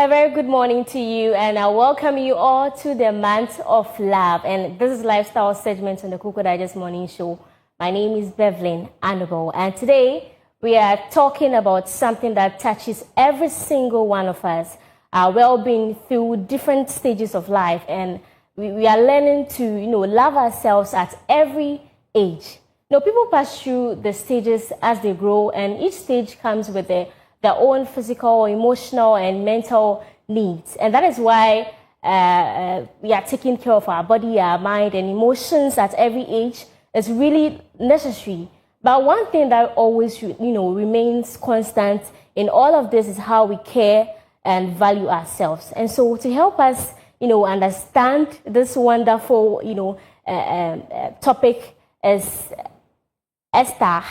A very good morning to you, and I welcome you all to the month of love. And this is Lifestyle Segment on the Cocoa Digest Morning Show. My name is Beverly Annabelle, and today we are talking about something that touches every single one of us, our well-being through different stages of life, and we are learning to, love ourselves at every age. People pass through the stages as they grow, and each stage comes with their own physical, emotional, and mental needs. And that is why we are taking care of our body, our mind, and emotions at every age. Is really necessary. But one thing that always, remains constant in all of this is how we care and value ourselves. And so to help us, understand this wonderful, topic is Esther.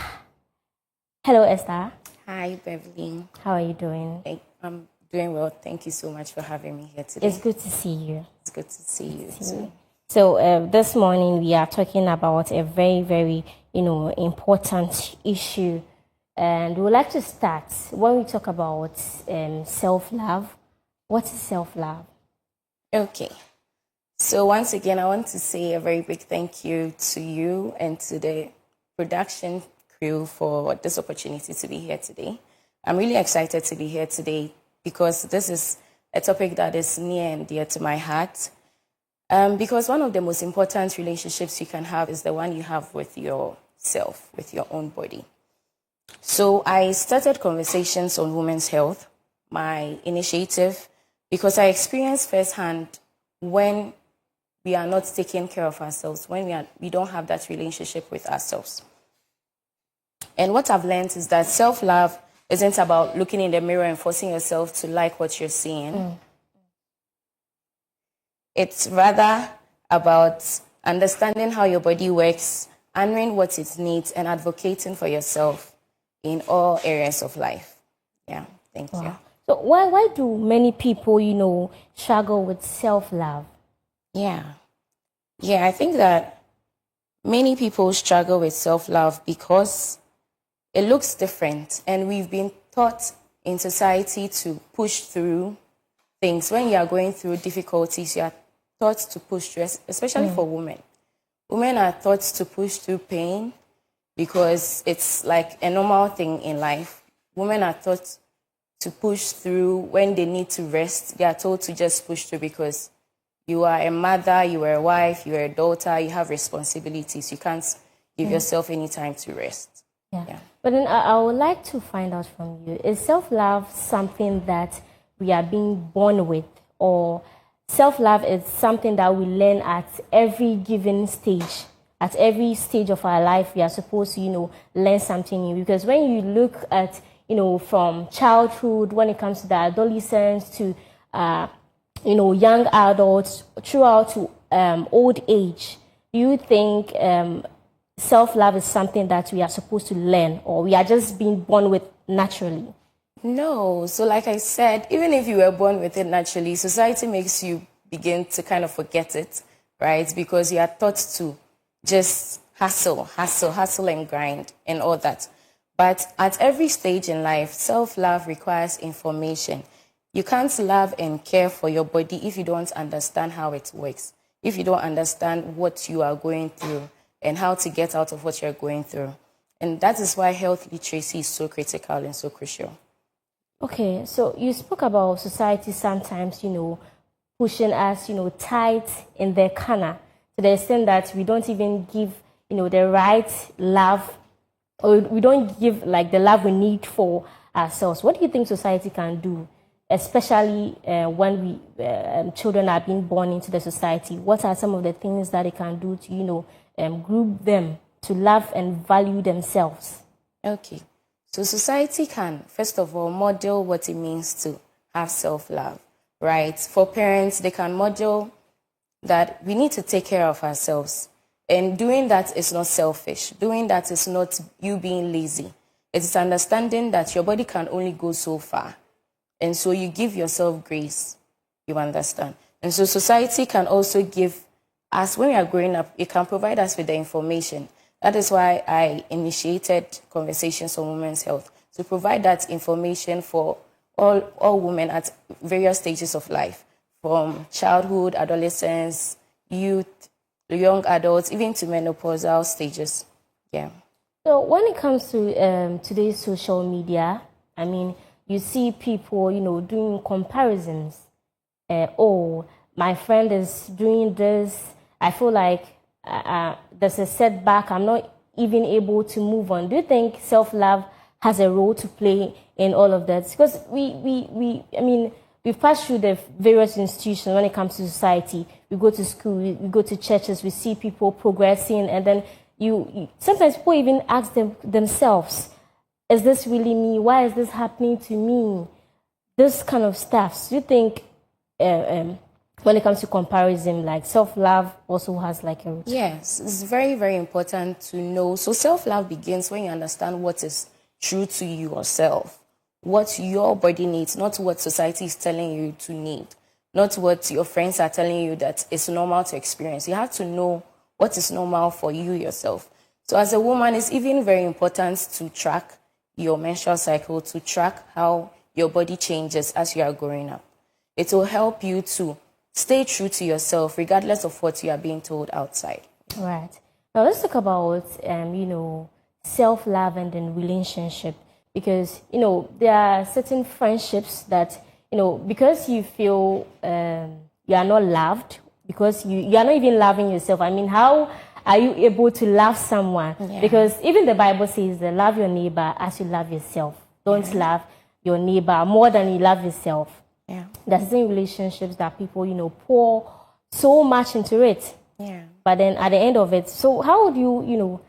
Hello, Esther. Hi, Beverly. How are you doing? I'm doing well. Thank you so much for having me here today. It's good to see you. It's good to see you too. So this morning we are talking about a very, very, important issue. And we would like to start when we talk about self-love. What is self-love? Okay. So once again, I want to say a very big thank you to you and to the production crew for this opportunity to be here today. I'm really excited to be here today because this is a topic that is near and dear to my heart. Because one of the most important relationships you can have is the one you have with yourself, with your own body. So I started Conversations on Women's Health, my initiative, because I experienced firsthand when we are not taking care of ourselves, when we don't have that relationship with ourselves. And what I've learned is that self-love isn't about looking in the mirror and forcing yourself to like what you're seeing. It's rather about understanding how your body works, honoring what it needs, and advocating for yourself in all areas of life. Yeah, thank you. So why do many people, struggle with self-love? Yeah, I think that many people struggle with self-love because it looks different, and we've been taught in society to push through things. When you are going through difficulties, you are taught to push through, especially for women. Women are taught to push through pain because it's like a normal thing in life. Women are taught to push through when they need to rest. They are told to just push through because you are a mother, you are a wife, you are a daughter, you have responsibilities. You can't give yourself any time to rest. Yeah. But then I would like to find out from you, is self-love something that we are being born with, or self-love is something that we learn at every given stage? At every stage of our life, we are supposed to, learn something new. Because when you look at, from childhood, when it comes to the adolescence to, young adults, throughout to old age, do you think self-love is something that we are supposed to learn, or we are just being born with naturally? No. So like I said, even if you were born with it naturally, society makes you begin to kind of forget it, right? Because you are taught to just hustle and grind and all that. But at every stage in life, self-love requires information. You can't love and care for your body if you don't understand how it works, if you don't understand what you are going through and how to get out of what you're going through. And that is why health literacy is so critical and so crucial. Okay, so you spoke about society sometimes, pushing us, tight in their corner to the extent that we don't even give, the right love, or we don't give like the love we need for ourselves. What do you think society can do, especially when children are being born into the society? What are some of the things that they can do to, group them to love and value themselves? Okay. So society can, first of all, model what it means to have self-love, right? For parents, they can model that we need to take care of ourselves. And doing that is not selfish. Doing that is not you being lazy. It's understanding that your body can only go so far. And so you give yourself grace, you understand? And so society can also give us, when we are growing up, it can provide us with the information. That is why I initiated Conversations on Women's Health, to provide that information for all women at various stages of life, from childhood, adolescence, youth, young adults, even to menopausal stages. Yeah. So when it comes to today's social media, I mean, you see people, doing comparisons. Oh, my friend is doing this. I feel like there's a setback. I'm not even able to move on. Do you think self-love has a role to play in all of that? Because we've passed through the various institutions when it comes to society. We go to school, we go to churches, we see people progressing, and then sometimes people even ask themselves, is this really me? Why is this happening to me? This kind of stuff. Do you think when it comes to comparison, like self-love also has like a root? Yes, it's very, very important to know. So self-love begins when you understand what is true to yourself, what your body needs, not what society is telling you to need, not what your friends are telling you that it's normal to experience. You have to know what is normal for you yourself. So as a woman, it's even very important to track your menstrual cycle, to track how your body changes as you are growing up. It will help you to stay true to yourself regardless of what you are being told outside. Right. Now let's talk about, self-love and then relationship. Because, there are certain friendships that, because you feel you are not loved, because you are not even loving yourself. I mean, how are you able to love someone? Yeah. Because even the Bible says that love your neighbor as you love yourself. Don't love your neighbor more than you love yourself. Yeah. There's certain relationships that people, pour so much into it. Yeah. But then at the end of it, so how would you,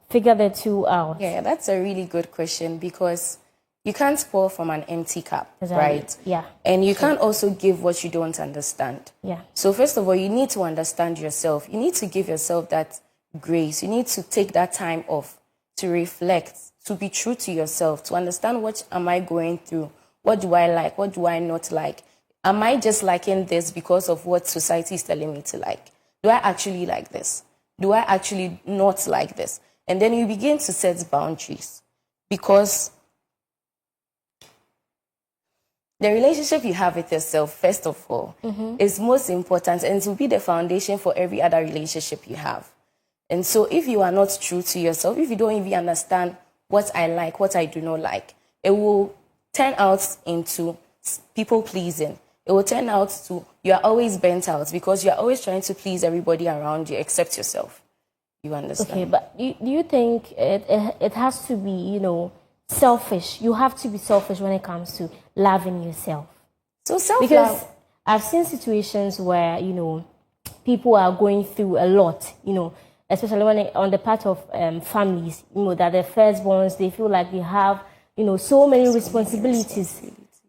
figure the two out? Yeah, that's a really good question, because you can't pour from an empty cup, right? Yeah. And you can't also give what you don't understand. Yeah. So first of all, you need to understand yourself. You need to give yourself that grace. You need to take that time off to reflect, to be true to yourself, to understand what am I going through? What do I like? What do I not like? Am I just liking this because of what society is telling me to like? Do I actually like this? Do I actually not like this? And then you begin to set boundaries, because the relationship you have with yourself, first of all, is most important, and it will be the foundation for every other relationship you have. And so if you are not true to yourself, if you don't even understand what I like, what I do not like, it will turn out into people pleasing. It will turn out to you are always bent out because you are always trying to please everybody around you except yourself. You understand? Okay, but do you think it has to be, selfish? You have to be selfish when it comes to loving yourself. So self-love. Because I've seen situations where, people are going through a lot, especially when on the part of families, that the firstborns, they feel like they have, so many responsibilities.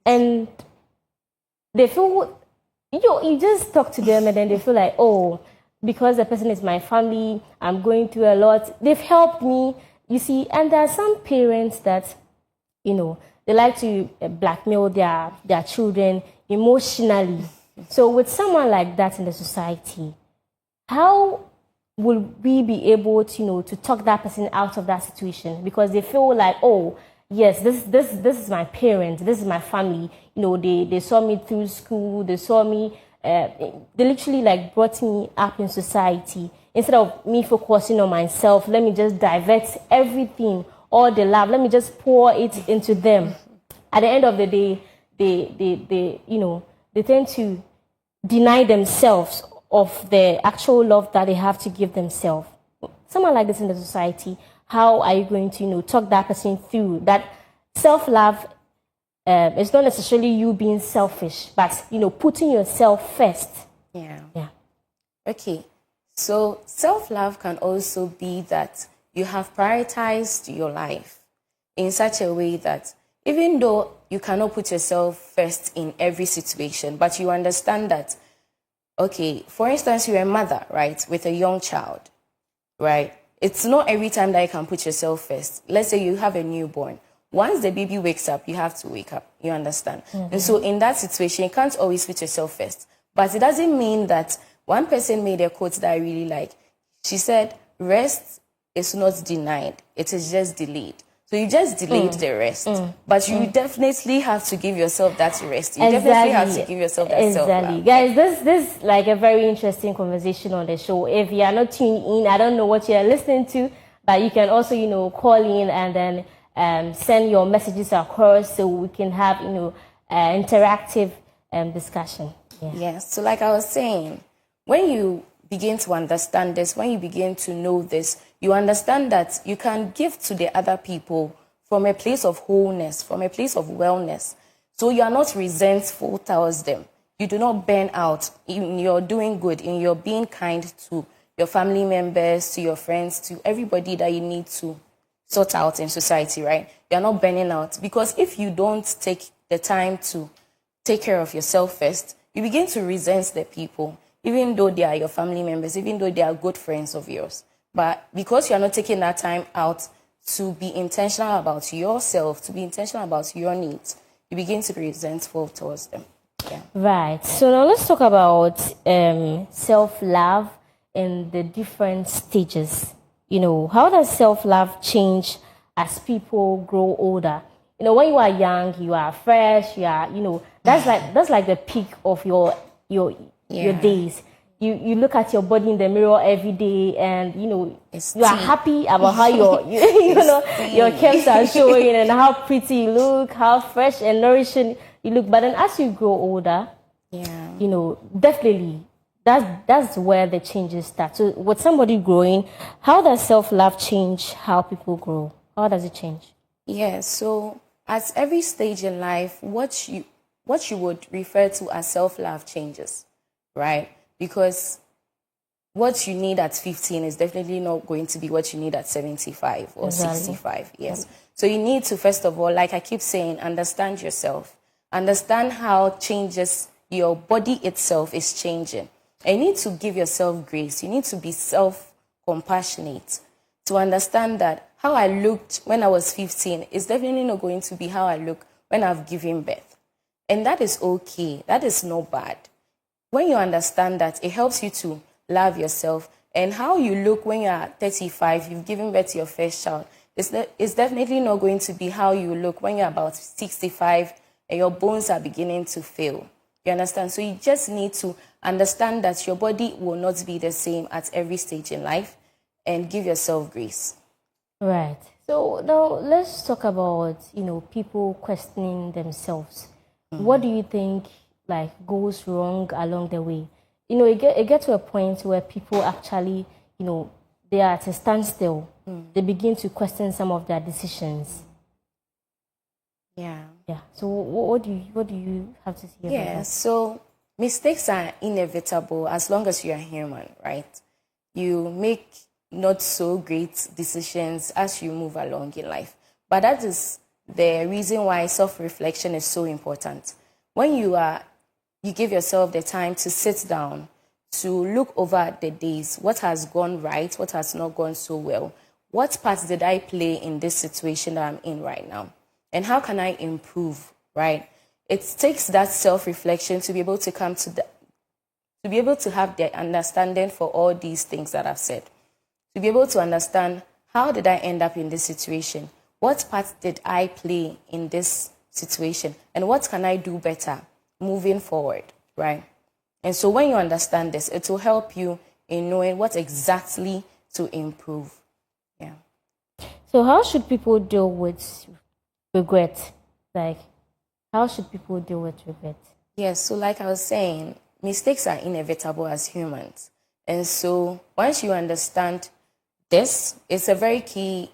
And they feel, you just talk to them and then they feel like, oh, because the person is my family, I'm going through a lot. They've helped me, you see. And there are some parents that, they like to blackmail their children emotionally. So with someone like that in the society, how will we be able to, to talk that person out of that situation? Because they feel like, oh, yes, this is my parents, this is my family. They saw me through school, they saw me, they literally like brought me up in society. Instead of me focusing on myself, let me just divert everything, all the love, let me just pour it into them. At the end of the day, they tend to deny themselves of the actual love that they have to give themselves. Someone like this in the society, how are you going to, talk that person through that self-love? It's not necessarily you being selfish, but, putting yourself first. Yeah. Yeah. Okay. So self-love can also be that you have prioritized your life in such a way that even though you cannot put yourself first in every situation, but you understand that, okay, for instance, you're a mother, right, with a young child, right? It's not every time that you can put yourself first. Let's say you have a newborn. Once the baby wakes up, you have to wake up. You understand? Mm-hmm. And so in that situation, you can't always put yourself first. But it doesn't mean that one person made a quote that I really like. She said, rest is not denied. It is just delayed. So you just delayed the rest. But you definitely have to give yourself that rest. You Exactly. definitely have to give yourself that self-love. Guys, this is like a very interesting conversation on the show. If you are not tuned in, I don't know what you are listening to, but you can also, call in and then send your messages across so we can have, interactive discussion. Yes. So like I was saying, when you begin to understand this, when you begin to know this, you understand that you can give to the other people from a place of wholeness, from a place of wellness. So you are not resentful towards them. You do not burn out in your doing good, in your being kind to your family members, to your friends, to everybody that you need to sort out in society, right? You are not burning out. Because if you don't take the time to take care of yourself first, you begin to resent the people, even though they are your family members, even though they are good friends of yours. But because you are not taking that time out to be intentional about yourself, to be intentional about your needs, you begin to be resentful towards them. Yeah. Right. So now let's talk about self-love in the different stages. How does self-love change as people grow older? When you are young, you are fresh, you are, that's like the peak of your days. You look at your body in the mirror every day, and you are happy about how your curves are showing and how pretty you look, how fresh and nourishing you look. But then as you grow older, definitely that's where the changes start. So with somebody growing, how does self-love change how people grow? How does it change? Yeah, so at every stage in life, what you would refer to as self-love changes, right? Because what you need at 15 is definitely not going to be what you need at 75 or 65. Yes. So you need to, first of all, like I keep saying, understand yourself. Understand how changes your body itself is changing. And you need to give yourself grace. You need to be self-compassionate to understand that how I looked when I was 15 is definitely not going to be how I look when I've given birth. And that is okay. That is not bad. When you understand that, it helps you to love yourself. And how you look when you're 35, you've given birth to your first child, it's definitely not going to be how you look when you're about 65 and your bones are beginning to fail. You understand? So you just need to understand that your body will not be the same at every stage in life, and give yourself grace. Right. So now let's talk about, people questioning themselves. What do you think goes wrong along the way? It gets to a point where people actually, they are at a standstill. They begin to question some of their decisions. Yeah. So what do you have to say about that? Yeah. So mistakes are inevitable as long as you are human, right? You make not so great decisions as you move along in life. But that is the reason why self-reflection is so important. When you give yourself the time to sit down, to look over the days, what has gone right, what has not gone so well, what part did I play in this situation that I'm in right now, and how can I improve, right? It takes that self-reflection to be able to come to be able to have the understanding for all these things that I've said. To be able to understand, how did I end up in this situation? What part did I play in this situation? And what can I do better moving forward, right? And so when you understand this, it will help you in knowing what exactly to improve. Yeah. So how should people deal with regret? How should people deal with regret? Yes, so like I was saying, mistakes are inevitable as humans. And so once you understand this, it's a very key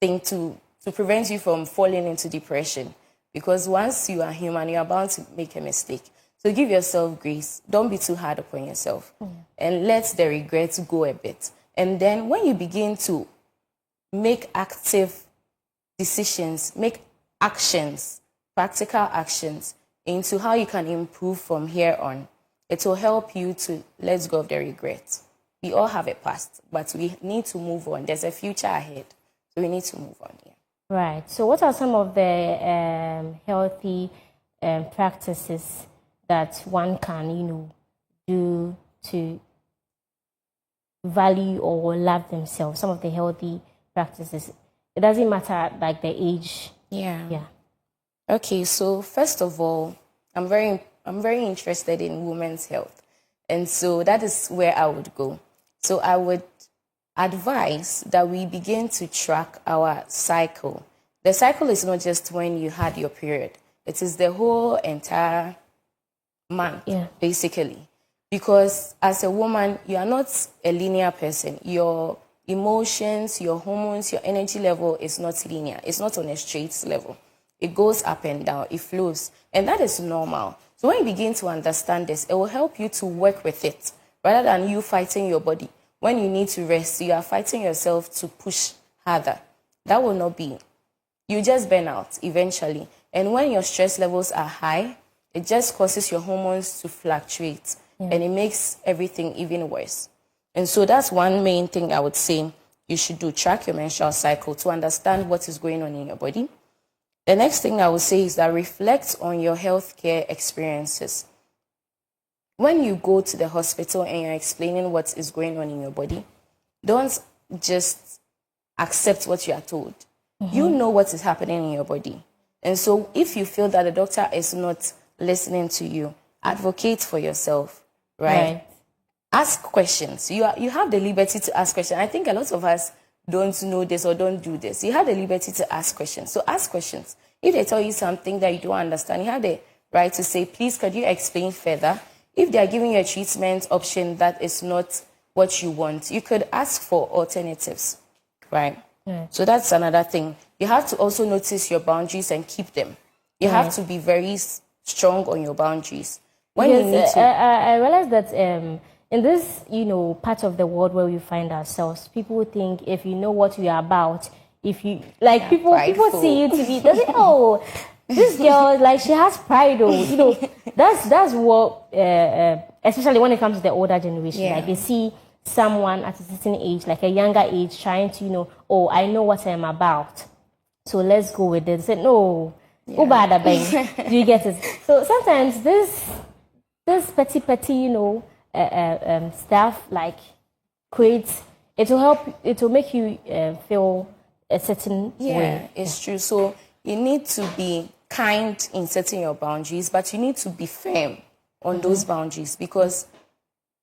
thing to prevent you from falling into depression. Because once you are human, you are bound to make a mistake. So give yourself grace. Don't be too hard upon yourself. And let the regrets go a bit. And then when you begin to make active decisions, make actions, practical actions into how you can improve from here on, it will help you to let go of the regrets. We all have a past, but we need to move on. There's a future ahead, so we need to move on. Yeah. Right. So what are some of the healthy practices that one can, do to value or love themselves? Some of the healthy practices. it doesn't matter like the age. Yeah. Okay, so first of all, I'm very interested in women's health. And so that is where I would go. So I would advise that we begin to track our cycle. The cycle is not just when you had your period. It is the whole entire month, basically. Because as a woman, you are not a linear person. Your emotions, your hormones, your energy level is not linear. It's not on a straight level. It goes up and down. It flows. And that is normal. So when you begin to understand this, it will help you to work with it rather than you fighting your body. When you need to rest, you are fighting yourself to push harder. That will not be. You just burn out eventually. And when your stress levels are high, it just causes your hormones to fluctuate. And it makes everything even worse. And so that's one main thing I would say you should do. Track your menstrual cycle to understand what is going on in your body. The next thing I would say is that reflect on your healthcare experiences. When you go to the hospital and you're explaining what is going on in your body, don't just accept what you are told. You know what is happening in your body. And so if you feel that the doctor is not listening to you, advocate for yourself, right? Ask questions. You have the liberty to ask questions. I think a lot of us don't know this or don't do this. You have the liberty to ask questions. So ask questions. If they tell you something that you don't understand, you have the right to say, please, could you explain further? If they are giving you a treatment option that is not what you want, you could ask for alternatives, right? So that's another thing. You have to also notice your boundaries and keep them. You have to be very strong on your boundaries. When you need to... I realize that in this, part of the world where we find ourselves, people think if you know what you are about, if you like people see you to be, they say, oh, this girl, like, she has pride, that's what especially when it comes to the older generation, like they see someone at a certain age, like a younger age, trying to, oh, I know what I'm about, so let's go with it. They say, no, do you get it? So sometimes this petty, stuff like creates, it will make you feel a certain way. Yeah, it's true. So you need to be kind in setting your boundaries, but you need to be firm on those boundaries because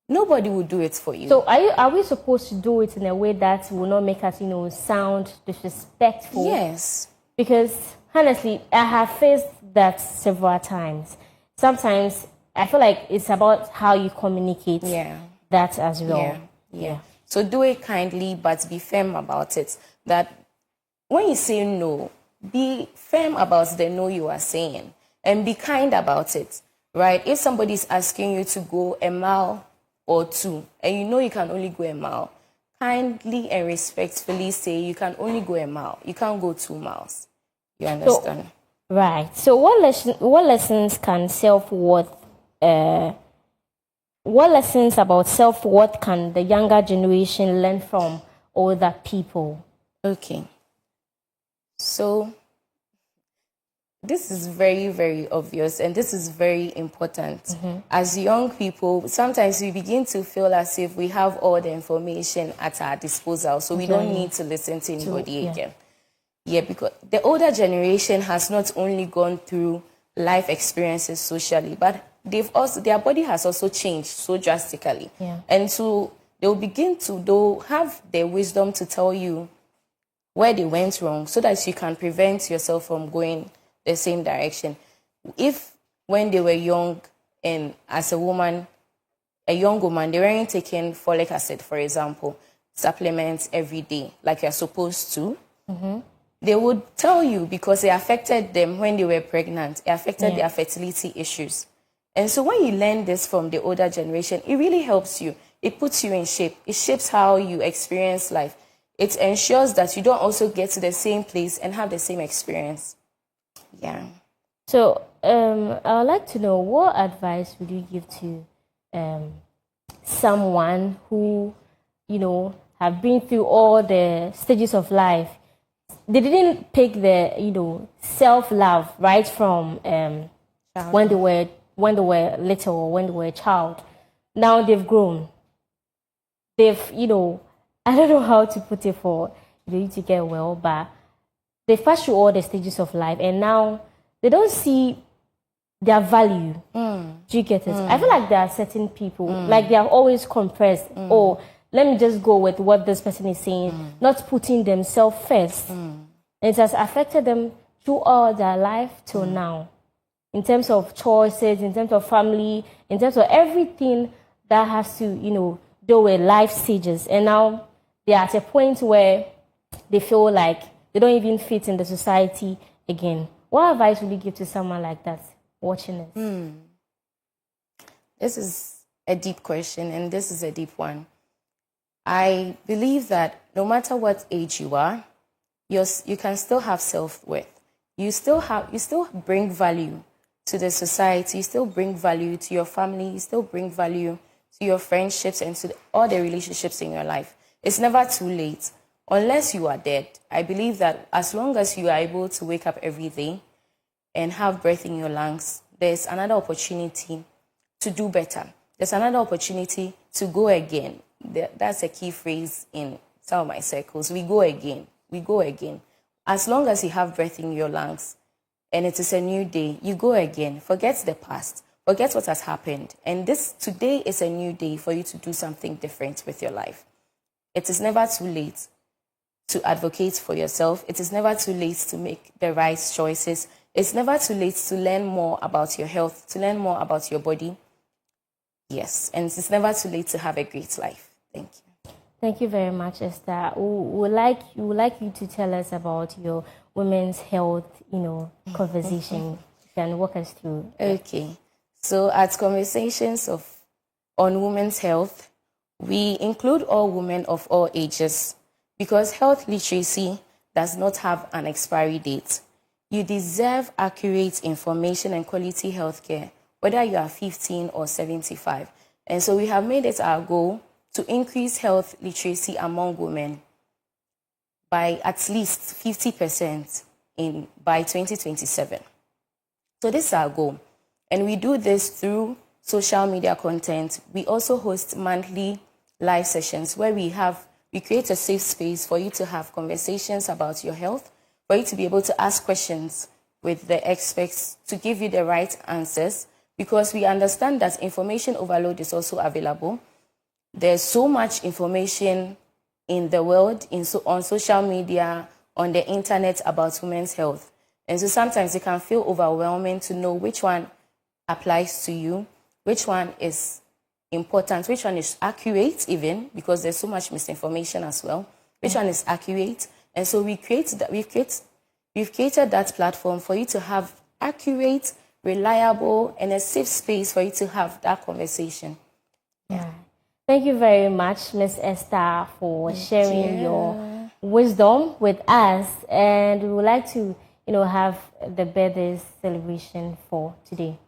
nobody will do it for you. So are we supposed to do it in a way that will not make us, sound disrespectful? Yes. Because honestly, I have faced that several times. Sometimes I feel like it's about how you communicate that as well. Yeah. So do it kindly, but be firm about it. That when you say no, be firm about the no you are saying and be kind about it, right? If somebody is asking you to go a mile or two and you know you can only go a mile, kindly and respectfully say you can only go a mile. You can't go 2 miles. You understand? So, right. So what lessons can self-worth what lessons about self-worth can the younger generation learn from older people? Okay. So this is very, very obvious and this is very important. As young people, sometimes we begin to feel as if we have all the information at our disposal, so we don't need to listen to anybody again. Yeah, because the older generation has not only gone through life experiences socially, but their body has also changed so drastically. And so they'll have the wisdom to tell you where they went wrong so that you can prevent yourself from going the same direction. If when they were young and as a young woman, they weren't taking folic acid, for example, supplements every day like you're supposed to, they would tell you because it affected them when they were pregnant. It affected their fertility issues. And so when you learn this from the older generation, it really helps you. It puts you in shape. It shapes how you experience life. It ensures that you don't also get to the same place and have the same experience. Yeah. So I would like to know, what advice would you give to someone who, have been through all the stages of life? They didn't pick the, self-love right from when they were little or when they were a child. Now they've grown. They've, I don't know how to put it for you to get well, but they pass through all the stages of life, and now they don't see their value. Do you get it? I feel like there are certain people, like they are always compressed. Oh, let me just go with what this person is saying, not putting themselves first. And it has affected them through all their life till now, in terms of choices, in terms of family, in terms of everything that has to, do with life stages. And now they're at a point where they feel like they don't even fit in the society again. What advice would you give to someone like that watching this? This is a deep question, and this is a deep one. I believe that no matter what age you are, you can still have self-worth. You still bring value to the society. You still bring value to your family. You still bring value to your friendships and to all the relationships in your life. It's never too late. Unless you are dead, I believe that as long as you are able to wake up every day and have breath in your lungs, there's another opportunity to do better. There's another opportunity to go again. That's a key phrase in some of my circles. We go again. We go again. As long as you have breath in your lungs and it is a new day, you go again. Forget the past. Forget what has happened. And today is a new day for you to do something different with your life. It is never too late to advocate for yourself. It is never too late to make the right choices. It's never too late to learn more about your health, to learn more about your body. Yes, and it's never too late to have a great life. Thank you. Thank you very much, Esther. We would like you to tell us about your women's health, conversation. You can walk us through. Okay. So at conversations on women's health, we include all women of all ages because health literacy does not have an expiry date. You deserve accurate information and quality healthcare, whether you are 15 or 75. And so we have made it our goal to increase health literacy among women by at least 50% by 2027. So this is our goal. And we do this through social media content. We also host monthly live sessions where we create a safe space for you to have conversations about your health, for you to be able to ask questions with the experts to give you the right answers, because we understand that information overload is also available. There's so much information in the world, on social media, on the internet about women's health. And so sometimes it can feel overwhelming to know which one applies to you, which one is important, which one is accurate even, because there's so much misinformation as well, which one is accurate. And so we've created that platform for you to have accurate, reliable, and a safe space for you to have that conversation. Yeah. Thank you very much, Miss Esther, for sharing your wisdom with us. And we would like to, have the birthday celebration for today.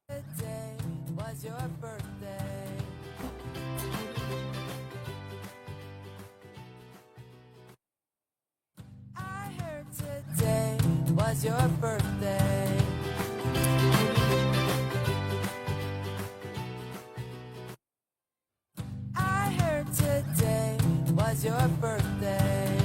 Today was your birthday. I heard today was your birthday. I heard today was your birthday.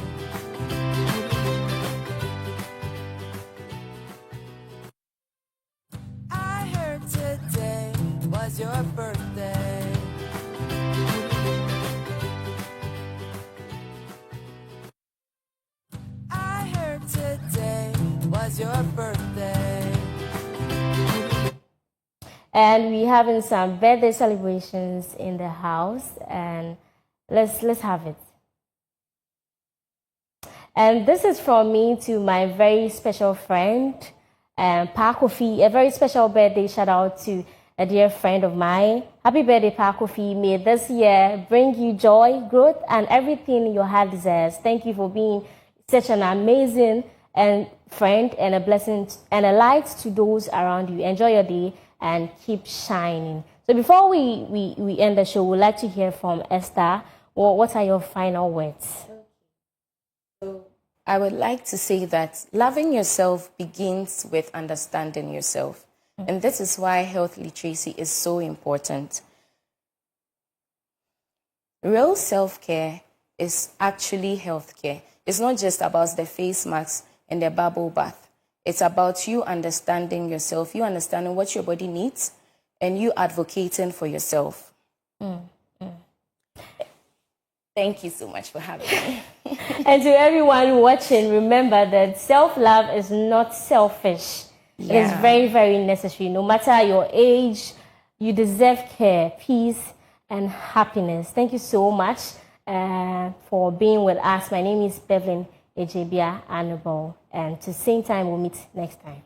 I heard today was your birthday. I heard today was your birthday. And we having some birthday celebrations in the house, and let's have it. And this is from me to my very special friend, Pa Kofi. A very special birthday shout out to a dear friend of mine. Happy birthday, Pa Kofi. May this year bring you joy, growth, and everything your heart desires. Thank you for being such an amazing friend and a blessing and a light to those around you. Enjoy your day and keep shining. So before we end the show, we'd like to hear from Esther. What are your final words? So I would like to say that loving yourself begins with understanding yourself. And this is why health literacy is so important. Real self-care is actually healthcare. It's not just about the face masks and the bubble bath. It's about you understanding yourself, you understanding what your body needs, and you advocating for yourself. Thank you so much for having me. And to everyone watching, remember that self-love is not selfish. It is very, very necessary. No matter your age, you deserve care, peace, and happiness. Thank you so much for being with us. My name is Bevelyn Ejebia Annabelle. And to the same time, we'll meet next time.